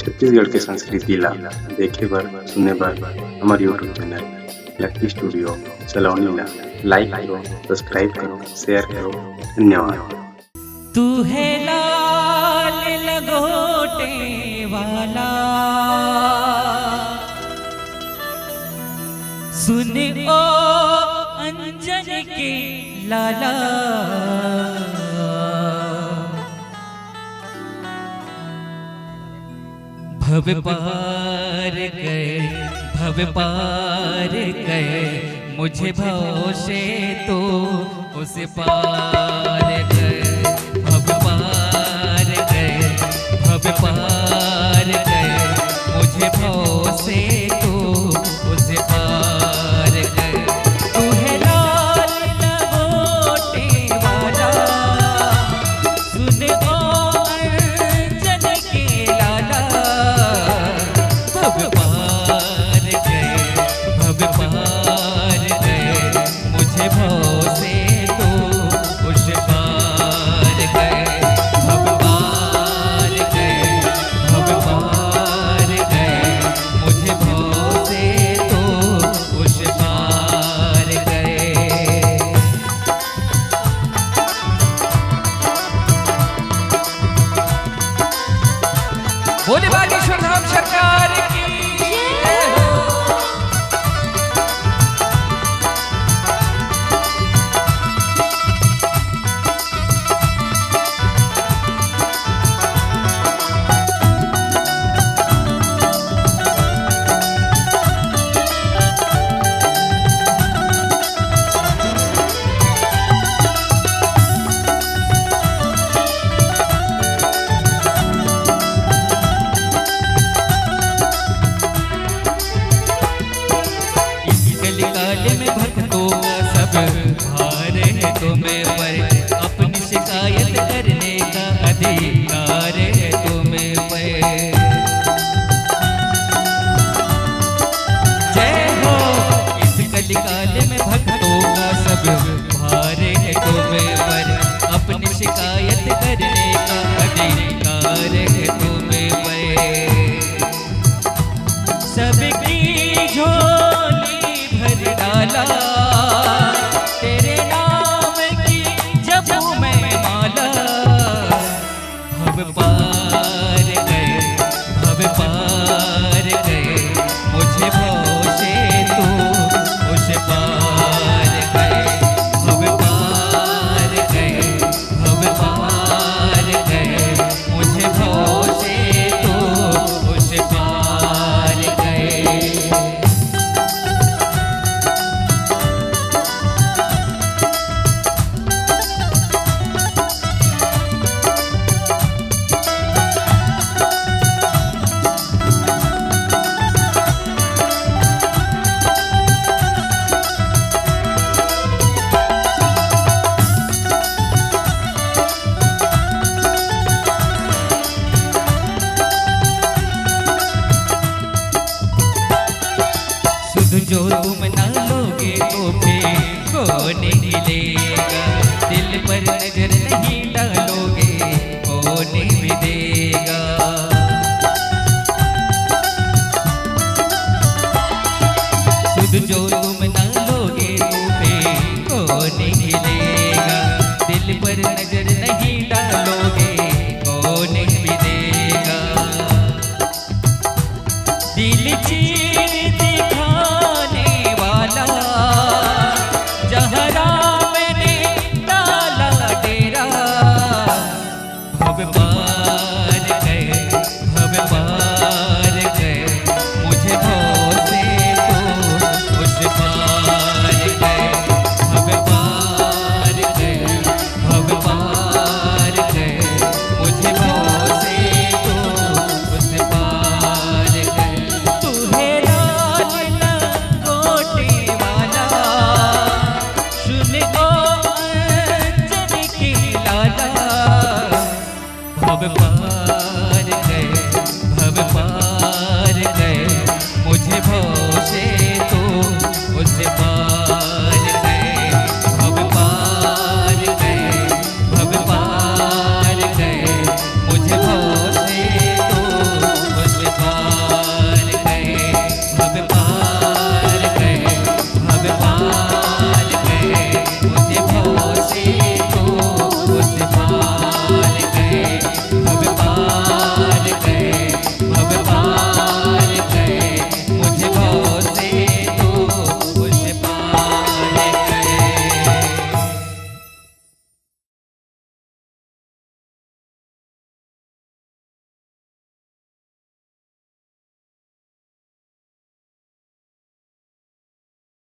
छत्तीसगढ़ के संस्कृति ला देखे बर सुने बर हमारे यूट्यूब चैनल लकी स्टूडियो सलोनी ला लाइक करो, सब्सक्राइब करो, शेयर करो। धन्यवाद। तू है लाल लगोटे वाला, सुन ओ अंजन के लाला, भव पार कर मुझे भव से तो उस पार कर, भव पार कर मुझे भव से तो उस पार कर। तू है लाल लगोटे वाला, सुन ओ अंजन के लाला, भव पार कर मुझे भव से तो उस पार कर, भव पार कर मुझे भव से तो उस पार कर। बोले बागेश्वर धाम सरकार की जय हो। काले में भक्तों का सब भार है तुम्हें पर, अपनी शिकायत करने का अधिकार है तुम्हें पर। जय हो। इस कलिकाल में भक्तों का सब भार है तुम्हें पर, अपनी शिकायत करने का अधिकार है तुम्हें पर। सबकी झोली भर डाला तेरे नाम की जपूं मैं माला, भव पार कर मुझे भव से तू उस पार कर, भव पार कर मुझे भव से तू उस पार कर। जो तुम ना लोगे तो फिर कौन मिलेगा, दिल पर नजर नहीं डालोगे कौन मिलेगा। सुध जो तुम ना लोगे तो फिर कौन मिलेगा, दिल पर नजर